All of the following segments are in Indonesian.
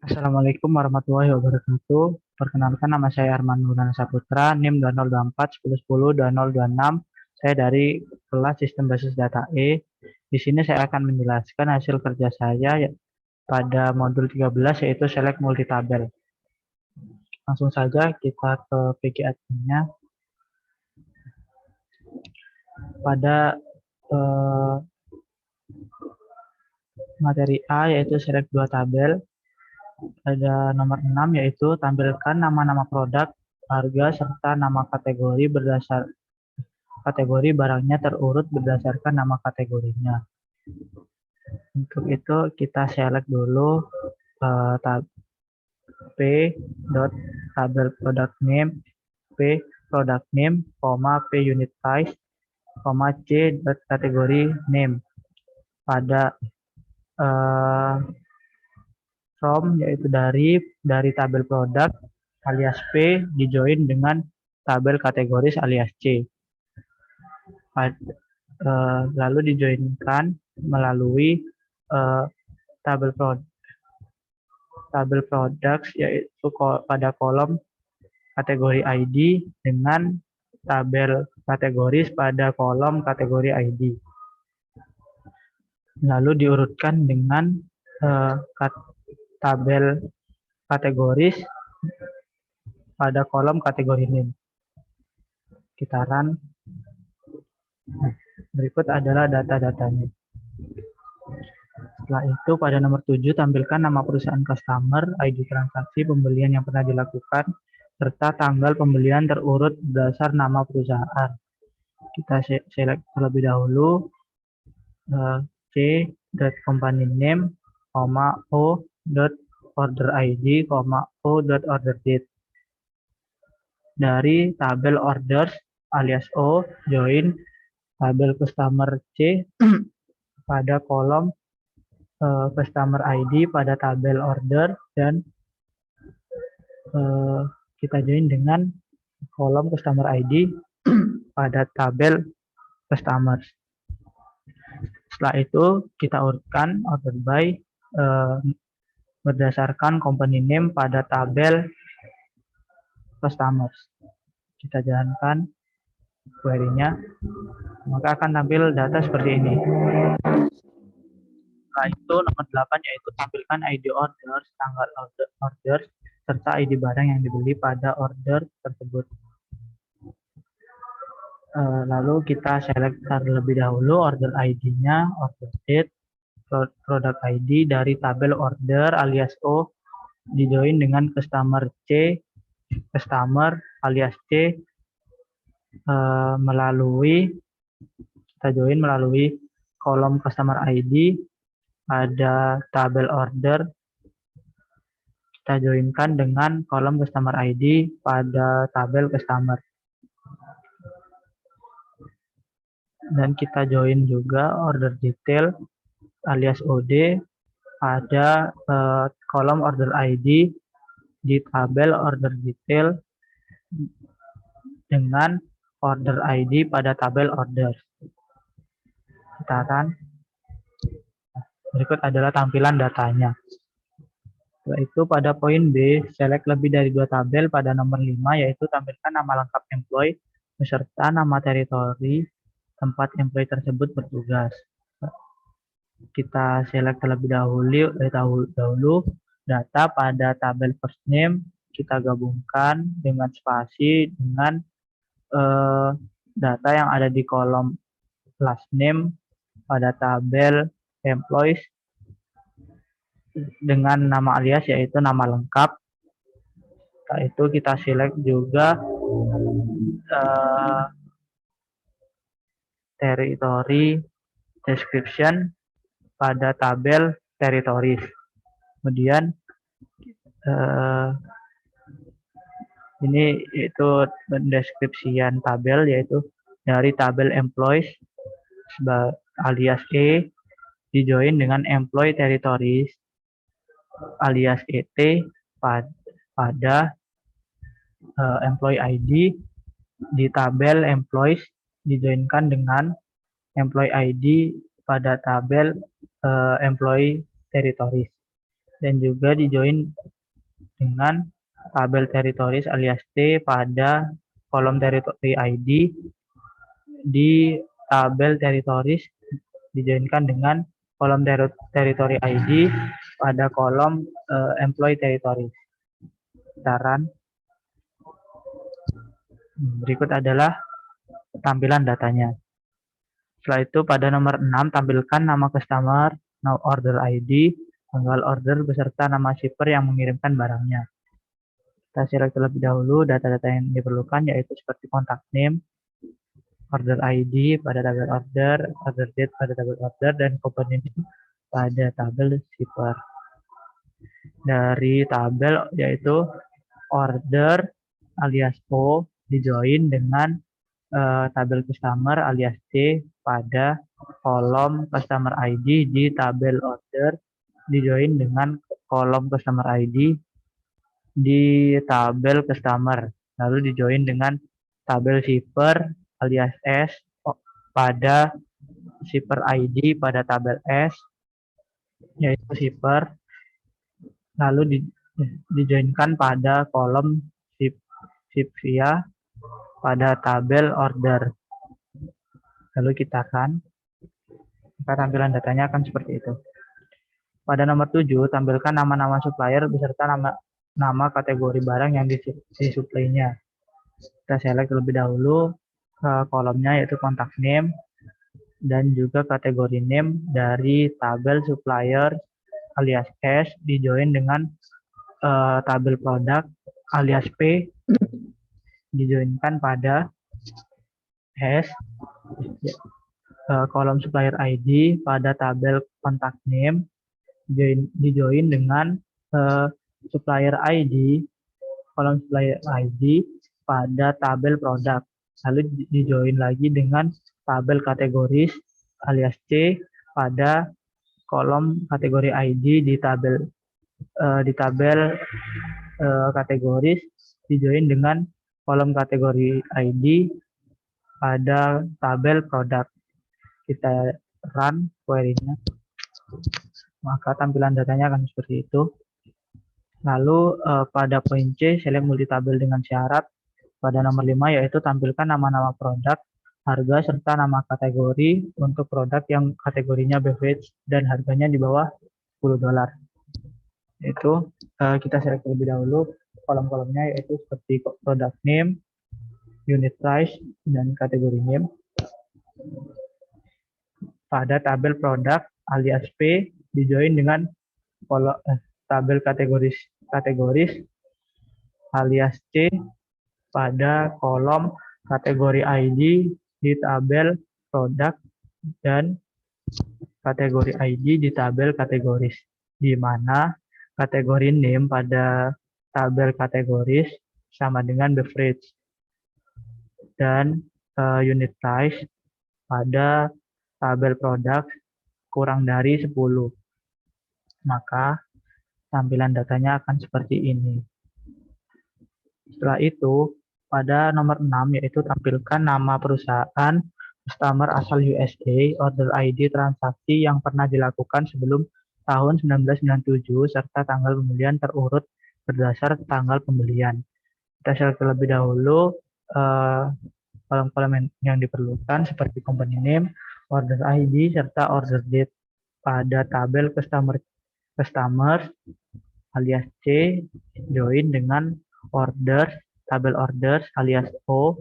Assalamualaikum warahmatullahi wabarakatuh. Perkenalkan, nama saya Arman Maulana Saputra, NIM 2024 1010 2026. Saya dari kelas Sistem Basis Data E. Di sini saya akan menjelaskan hasil kerja saya pada modul 13, yaitu Select Multitabel. Langsung saja kita ke PG adminnya. Pada materi A, yaitu Select 2 tabel, ada nomor 6, yaitu tampilkan nama-nama produk, harga, serta nama kategori berdasar kategori barangnya terurut berdasarkan nama kategorinya. Untuk itu kita select dulu tab P dot tabel product name, P product name, P unit price, C dot kategori name. Pada from, yaitu dari tabel produk alias P dijoin dengan tabel kategoris alias C. Lalu dijoinkan melalui tabel products, yaitu pada kolom kategori ID dengan tabel kategoris pada kolom kategori ID. Lalu diurutkan dengan tabel kategoris pada kolom kategori name. Kita run. Berikut adalah data-datanya. Setelah itu pada nomor 7 tampilkan nama perusahaan customer, ID transaksi pembelian yang pernah dilakukan, serta tanggal pembelian terurut berdasar nama perusahaan. Kita select terlebih dahulu C.company name, O.order ID, O.order date. Dari tabel orders alias O, join tabel customer C pada kolom customer ID pada tabel order, dan kita join dengan kolom customer ID pada tabel customers. Setelah itu kita urutkan order by berdasarkan company name pada tabel customers. Kita jalankan query-nya, maka akan tampil data seperti ini. Setelah itu nomor 8, yaitu tampilkan ID orders, tanggal orders, serta ID barang yang dibeli pada order tersebut. Lalu kita select terlebih dahulu order ID-nya, order date, product ID dari tabel order alias O, dijoin dengan customer C, customer alias C, kita join melalui kolom customer ID pada tabel order, kita joinkan dengan kolom customer ID pada tabel customer, dan kita join juga order detail alias OD pada kolom order ID di tabel order detail dengan order ID pada tabel order. Kita run. Berikut adalah tampilan datanya. Setelah itu pada poin B, select lebih dari 2 tabel pada nomor 5, yaitu tampilkan nama lengkap employee beserta nama teritori tempat employee tersebut bertugas. Kita select terlebih dahulu data pada tabel first name, kita gabungkan dengan spasi dengan data yang ada di kolom last name pada tabel employees dengan nama alias, yaitu nama lengkap. Setelah itu kita select juga territory description pada tabel territories. Kemudian ini itu pendeskripsian tabel, yaitu dari tabel employees alias E dijoin dengan employee territories alias ET pada employee ID di tabel employees dijoinkan dengan employee ID pada tabel employee territories. dan juga dijoin dengan tabel teritoris alias T pada kolom teritori ID. Di tabel teritoris dijoinkan dengan kolom teritori ID pada kolom employee teritoris. Saran berikut adalah tampilan datanya. Setelah itu pada nomor 6 tampilkan nama customer, order ID, tanggal order beserta nama shipper yang mengirimkan barangnya. Kita select terlebih dahulu data-data yang diperlukan yaitu seperti contact name, order ID pada tabel order, order date pada tabel order, dan company name pada tabel shipper. Dari tabel yaitu order alias O dijoin dengan tabel customer alias C pada kolom customer ID di tabel order dijoin dengan kolom customer ID di tabel customer, lalu dijoin dengan tabel shipper alias S pada shipper ID pada tabel S yaitu shipper, lalu dijoinkan pada kolom ship via pada tabel order. Lalu kita tampilan datanya akan seperti itu. Pada nomor 7 tampilkan nama-nama supplier beserta nama kategori barang yang disuplainya. Kita select terlebih dahulu kolomnya yaitu contact name dan juga kategori name dari tabel supplier alias S dijoin dengan tabel produk alias P dijoinkan pada S, kolom supplier ID pada tabel contact name dijoin dengan supplier ID, kolom supplier ID pada tabel produk, lalu dijoin lagi dengan tabel kategoris alias C pada kolom kategori ID di tabel kategoris dijoin dengan kolom kategori ID pada tabel produk. Kita run query-nya, maka tampilan datanya akan seperti itu. Lalu pada poin C select multitabel dengan syarat pada nomor 5 yaitu tampilkan nama-nama produk, harga serta nama kategori untuk produk yang kategorinya beverage dan harganya di bawah $10. Itu kita select terlebih dahulu kolom-kolomnya yaitu seperti product name, unit price, dan kategori name. Pada tabel produk alias P dijoin dengan tabel kategoris alias C pada kolom kategori ID di tabel produk dan kategori ID di tabel kategoris, di mana kategori name pada tabel kategoris sama dengan beverage dan unit price pada tabel produk kurang dari 10. Maka tampilan datanya akan seperti ini. Setelah itu, pada nomor 6 yaitu tampilkan nama perusahaan, customer asal USA, order ID transaksi yang pernah dilakukan sebelum tahun 1997 serta tanggal pembelian terurut berdasar tanggal pembelian. Kita select terlebih dahulu kolom-kolom yang diperlukan seperti company name, order ID, serta order date pada tabel customer alias C join dengan order tabel orders alias O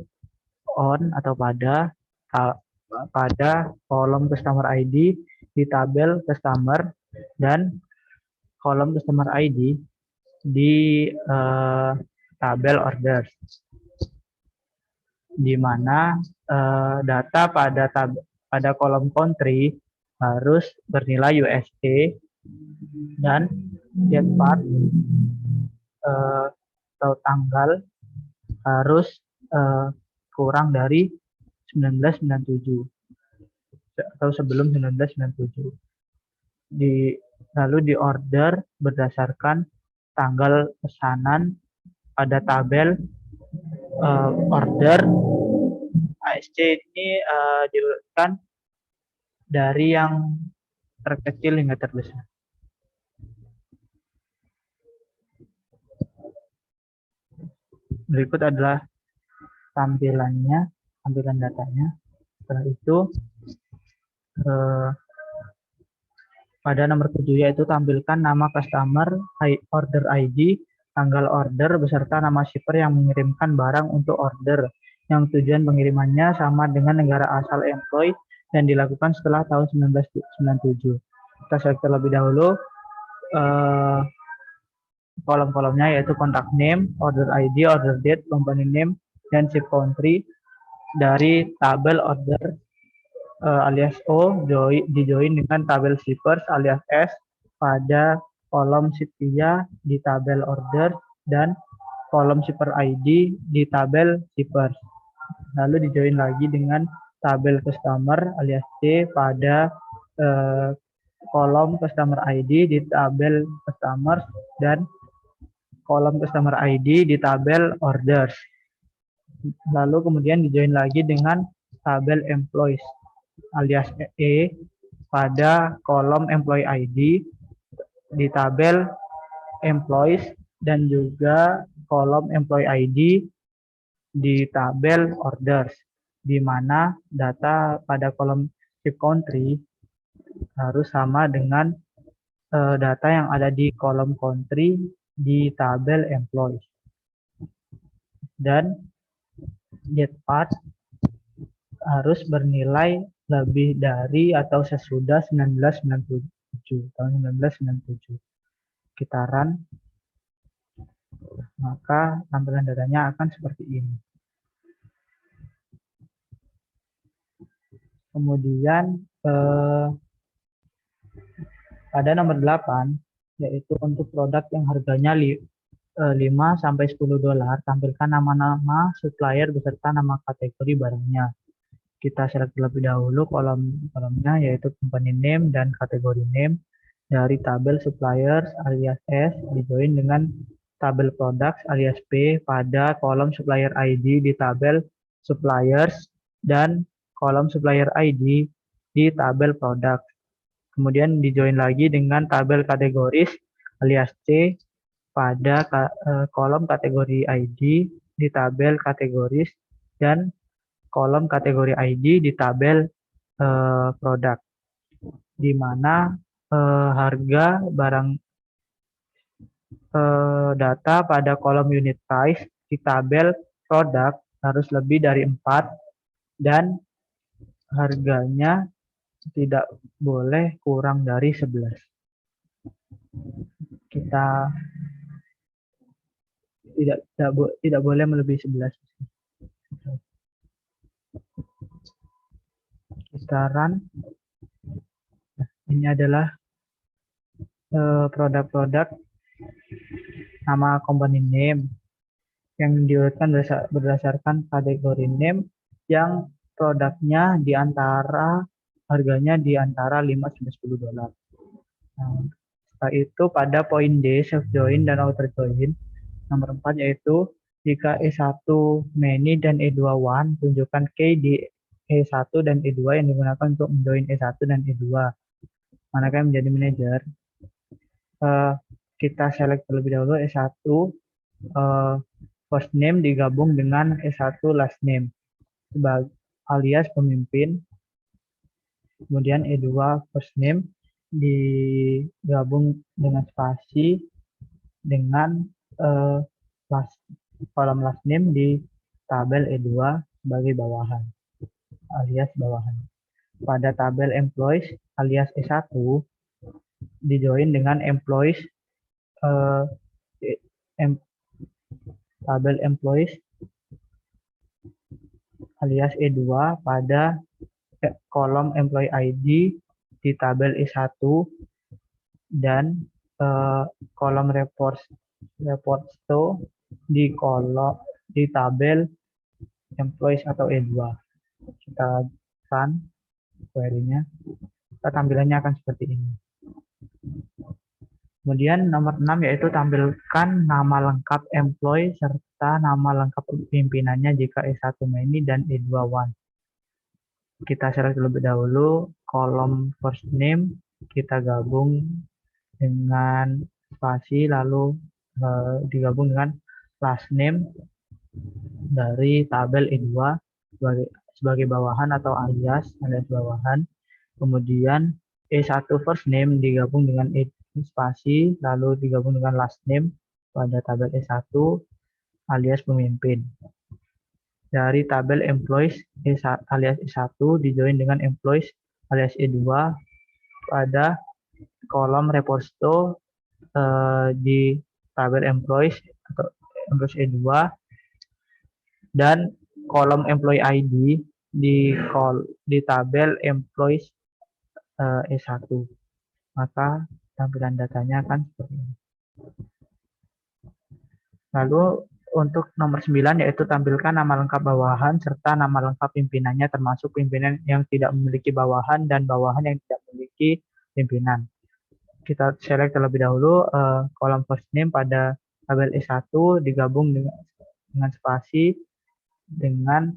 on atau pada kolom customer ID di tabel customer dan kolom customer ID di tabel orders, di mana data pada kolom country harus bernilai USD dan date part atau tanggal harus kurang dari 1997 atau sebelum 1997. Lalu di order berdasarkan tanggal pesanan pada tabel order. ASC ini diurutkan dari yang terkecil hingga terbesar. Berikut adalah tampilan datanya. Setelah itu eh, pada nomor 7 yaitu tampilkan nama customer, order ID, tanggal order, beserta nama shipper yang mengirimkan barang untuk order, yang tujuan pengirimannya sama dengan negara asal employee dan dilakukan setelah tahun 1997. Kita select terlebih dahulu kolom-kolomnya yaitu contact name, order ID, order date, company name, dan ship country dari tabel order alias O dijoin dengan tabel shippers alias S pada kolom setia di tabel order dan kolom shipper ID di tabel shippers. Lalu dijoin lagi dengan tabel customer alias C pada kolom customer ID di tabel customers dan kolom customer ID di tabel orders. Lalu kemudian dijoin lagi dengan tabel employees alias E pada kolom employee ID di tabel employees dan juga kolom employee ID di tabel orders, di mana data pada kolom ship country harus sama dengan data yang ada di kolom country di tabel employees. Dan get part harus bernilai lebih dari atau sesudah 1997, tahun 1997. Kita run, maka tampilan datanya akan seperti ini. Kemudian pada nomor 8, yaitu untuk produk yang harganya 5-10 dolar, tampilkan nama-nama supplier beserta nama kategori barangnya. Kita select terlebih dahulu kolomnya yaitu company name dan kategori name dari tabel suppliers alias S dijoin dengan tabel products alias P pada kolom supplier ID di tabel suppliers dan kolom supplier ID di tabel product. Kemudian dijoin lagi dengan tabel kategoris alias C pada kolom kategori ID di tabel kategoris dan kolom kategori ID di tabel produk, di mana harga barang data pada kolom unit price di tabel produk harus lebih dari 4 dan harganya tidak boleh kurang dari 11. Kita tidak boleh melebihi 11. Kita run. Ini adalah produk-produk nama company name yang diurutkan berdasarkan kategori name yang produknya harganya di antara 5-10 dolar. Nah, setelah itu pada poin D, self join dan outer join, nomor 4 yaitu jika E1 many dan E2 one, tunjukkan key di E1 dan E2 yang digunakan untuk menjoin E1 dan E2. Manakah yang menjadi manajer? Kita select terlebih dahulu E1 first name digabung dengan E1 last name alias pemimpin. Kemudian E2 first name digabung dengan spasi dengan kolom last name di tabel E2 sebagai bawahan alias bawahan. Pada tabel employees alias E1 dijoin dengan employees tabel employees alias E2 pada kolom employee ID di tabel E1 dan kolom reports di tabel employees atau E2. Kita run query-nya. Tampilannya akan seperti ini. Kemudian nomor 6 yaitu tampilkan nama lengkap employee serta nama lengkap pimpinannya jika E1 many dan E2 one. Kita select terlebih dahulu kolom first name, kita gabung dengan spasi lalu digabung dengan last name dari tabel E2 sebagai bawahan atau alias bawahan. Kemudian E1 first name digabung dengan E spasi, lalu digabung dengan last name pada tabel E1 alias pemimpin. Dari tabel employees alias E1 dijoin dengan employees alias E2 pada kolom reposito di tabel employees atau employees E2 dan kolom employee ID di tabel employees E1. Maka tampilan datanya akan seperti ini. Lalu untuk nomor 9 yaitu tampilkan nama lengkap bawahan serta nama lengkap pimpinannya termasuk pimpinan yang tidak memiliki bawahan dan bawahan yang tidak memiliki pimpinan. Kita select terlebih dahulu kolom first name pada tabel E1 digabung dengan spasi dengan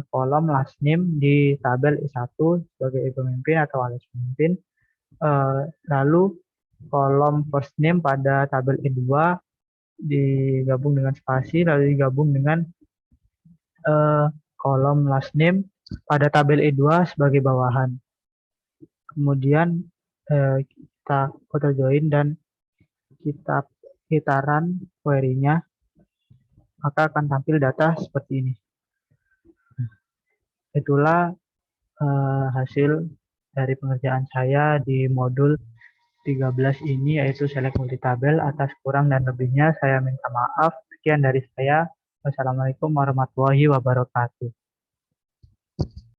kolom last name di tabel E1 sebagai pemimpin atau alias pemimpin. Lalu kolom first name pada tabel E2 digabung dengan spasi lalu digabung dengan kolom last name pada tabel E2 sebagai bawahan. Kemudian kita auto join dan kita run query-nya, maka akan tampil data seperti ini. Itulah hasil dari pengerjaan saya di modul 13 ini, yaitu select multitabel. Atas kurang dan lebihnya saya minta maaf. Sekian dari saya. Wassalamualaikum warahmatullahi wabarakatuh.